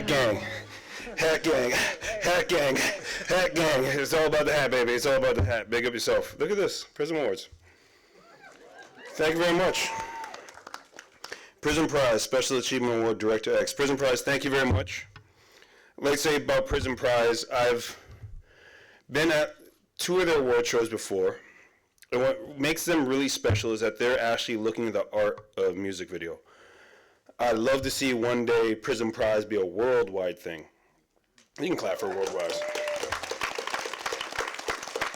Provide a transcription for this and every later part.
Hat gang. Hat gang. Hat gang. Hat gang. It's all about the hat, baby. It's all about the hat. Big up yourself. Look at this. Prism Awards. Thank you very much. Prism Prize, Special Achievement Award, Director X. Prism Prize, thank you very much. Let's say about Prism Prize, I've been at 2 of their award shows before. And what makes them really special is that they're actually looking at the art of music video. I'd love to see one day Prism Prize be a worldwide thing. You can clap for worldwide.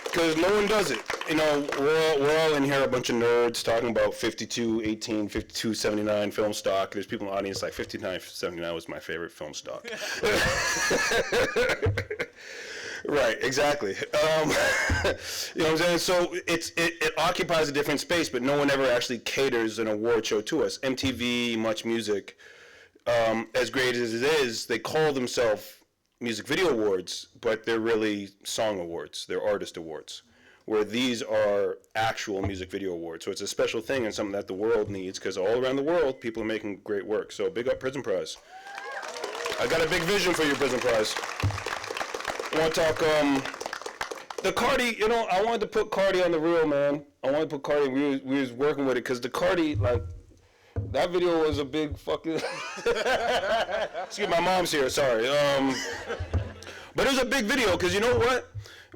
Because no one does it. You know, we're all in here a bunch of nerds talking about 5218, 5279 film stock. There's people in the audience like 5979 was my favorite film stock. Right, exactly. You know what I'm saying? So it occupies a different space, but no one ever actually caters an award show to us. MTV, Much Music, as great as it is, they call themselves Music Video Awards, but they're really song awards. They're artist awards, where these are actual music video awards. So it's a special thing and something that the world needs, because all around the world, people are making great work. So big up Prism Prize. I got a big vision for you, Prism Prize. I want to talk, the Cardi, you know, I wanted to put Cardi on the reel, man. I wanted to put Cardi, we was working with it, because the Cardi, like, that video was a big fucking, excuse me, my mom's here, sorry. But it was a big video, because you know what?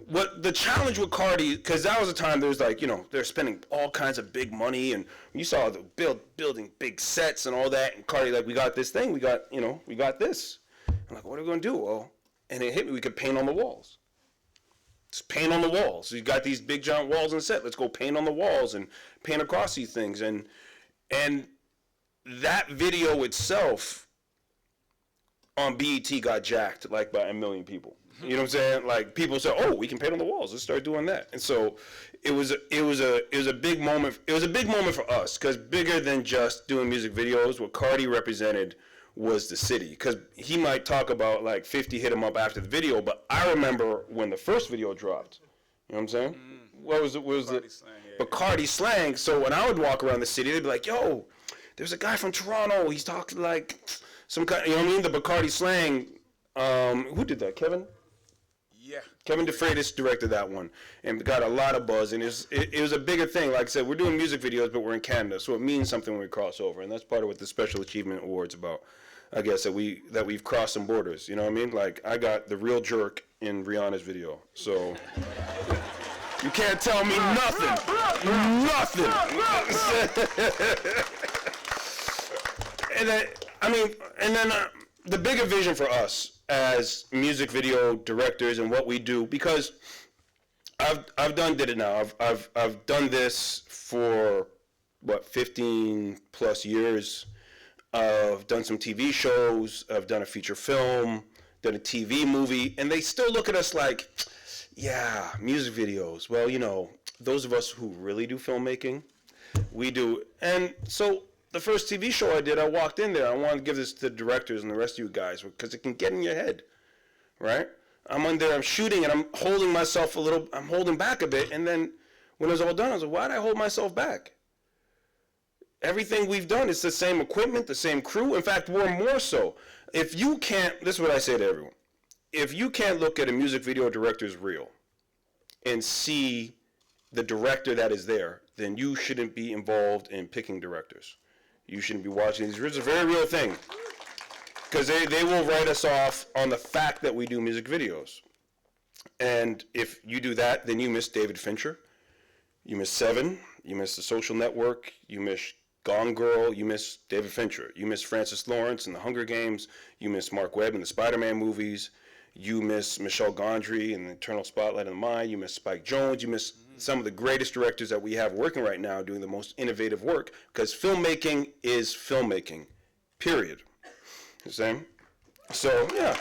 What the challenge with Cardi, because that was a time there was like, you know, they're spending all kinds of big money, and you saw the building big sets and all that, and Cardi like, we got this thing, we got, you know, we got this. I'm like, what are we gonna do? Well, and it hit me, we could paint on the walls. Just paint on the walls. So you got these big giant walls on set, let's go paint on the walls and paint across these things. And that video itself on BET got jacked like by 1 million people. You know what I'm saying? Like people said, "Oh, we can paint on the walls. Let's start doing that." And so it was a big moment. It was a big moment for us, because bigger than just doing music videos, what Cardi represented was the city. Because he might talk about like 50 hit him up after the video, but I remember when the first video dropped. You know what I'm saying? What was it? Bacardi slang. So when I would walk around the city, they'd be like, "Yo, there's a guy from Toronto. He's talking like some kind." You know what I mean? The Bacardi slang. Who did that? Kevin? Yeah. Kevin DeFreitas directed that one and got a lot of buzz, and it was a bigger thing. Like I said, we're doing music videos, but we're in Canada, so it means something when we cross over, and that's part of what the Special Achievement Award's about. I guess that we've crossed some borders. You know what I mean? Like I got the real jerk in Rihanna's video, so you can't tell me nothing, nothing. And then the bigger vision for us as music video directors and what we do, because did it now. I've done this for what, 15 plus years. I've done some TV shows. I've done a feature film, done a TV movie, and they still look at us like, yeah, music videos. Well, you know, those of us who really do filmmaking, we do. And so the first TV show I did, I walked in there. I wanted to give this to the directors and the rest of you guys, because it can get in your head, right? I'm in there, I'm shooting, and I'm holding myself I'm holding back a bit. And then when it was all done, I was like, why did I hold myself back? Everything we've done is the same equipment, the same crew. In fact, we're more so. If you can't, this is what I say to everyone. If you can't look at a music video director's reel and see the director that is there, then you shouldn't be involved in picking directors. You shouldn't be watching these. It's a very real thing. Because they will write us off on the fact that we do music videos. And if you do that, then you miss David Fincher. You miss Seven. You miss The Social Network. You miss Gone Girl. You miss David Fincher. You miss Francis Lawrence in The Hunger Games. You miss Mark Webb in the Spider-Man movies. You miss Michel Gondry in The Eternal Spotlight of the Mind. You miss Spike Jonze. You miss some of the greatest directors that we have working right now doing the most innovative work, because filmmaking is filmmaking, period. You see? So, yeah.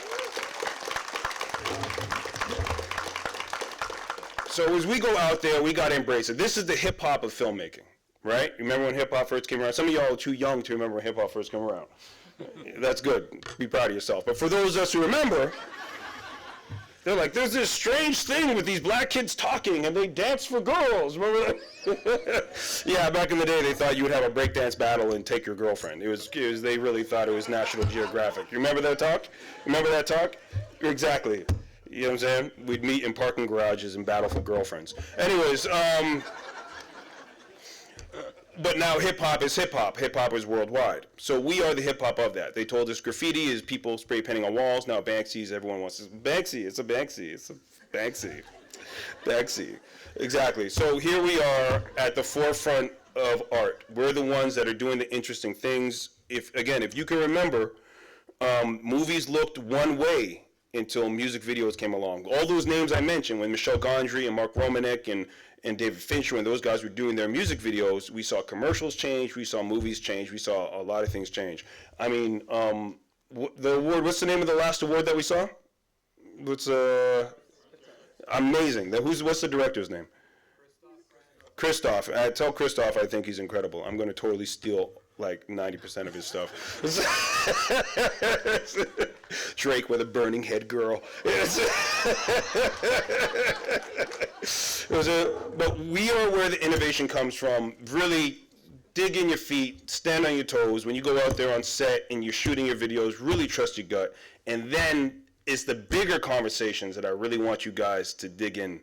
So as we go out there, we got to embrace it. This is the hip-hop of filmmaking, right? Remember when hip-hop first came around? Some of y'all are too young to remember when hip-hop first came around. That's good. Be proud of yourself. But for those of us who remember, They're like, there's this strange thing with these black kids talking, and they dance for girls. Remember that? Yeah, back in the day, they thought you would have a breakdance battle and take your girlfriend. They really thought it was National Geographic. You remember that talk? Remember that talk? Exactly. You know what I'm saying? We'd meet in parking garages and battle for girlfriends. Anyways, but now hip-hop is hip-hop. Hip-hop is worldwide. So we are the hip-hop of that. They told us graffiti is people spray painting on walls. Now Banksy's, everyone wants to, Banksy, it's a Banksy, it's a Banksy. Banksy, exactly. So here we are at the forefront of art. We're the ones that are doing the interesting things. If you can remember, movies looked one way until music videos came along. All those names I mentioned, when Michel Gondry and Mark Romanek and David Fincher and those guys were doing their music videos, we saw commercials change, we saw movies change, we saw a lot of things change. I mean, the award, what's the name of the last award that we saw? What's amazing. What's the director's name? Christoph. Tell Christoph I think he's incredible. I'm going to totally steal like 90% of his stuff. Drake with a burning head girl. But we are where the innovation comes from. Really dig in your feet, stand on your toes. When you go out there on set and you're shooting your videos, really trust your gut. And then it's the bigger conversations that I really want you guys to dig in,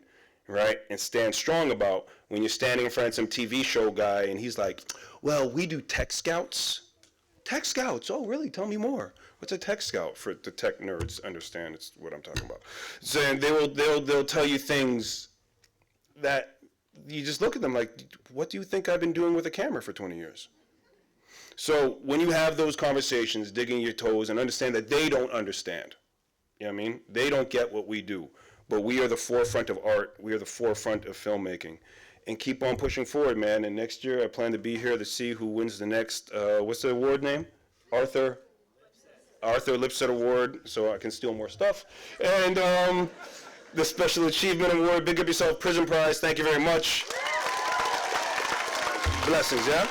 right? And stand strong about when you're standing in front of some TV show guy and he's like, well, we do tech scouts. Tech scouts, oh really? Tell me more. What's a tech scout? For the tech nerds understand it's what I'm talking about. So they'll tell you things that you just look at them like, what do you think I've been doing with a camera for 20 years? So when you have those conversations, digging your toes and understand that they don't understand, you know what I mean? They don't get what we do, but we are the forefront of art. We are the forefront of filmmaking. And keep on pushing forward, man. And next year, I plan to be here to see who wins the next, what's the award name? Arthur Lipset Award, so I can steal more stuff. And the Special Achievement Award, Big Up Yourself Prison Prize, thank you very much. Blessings, yeah?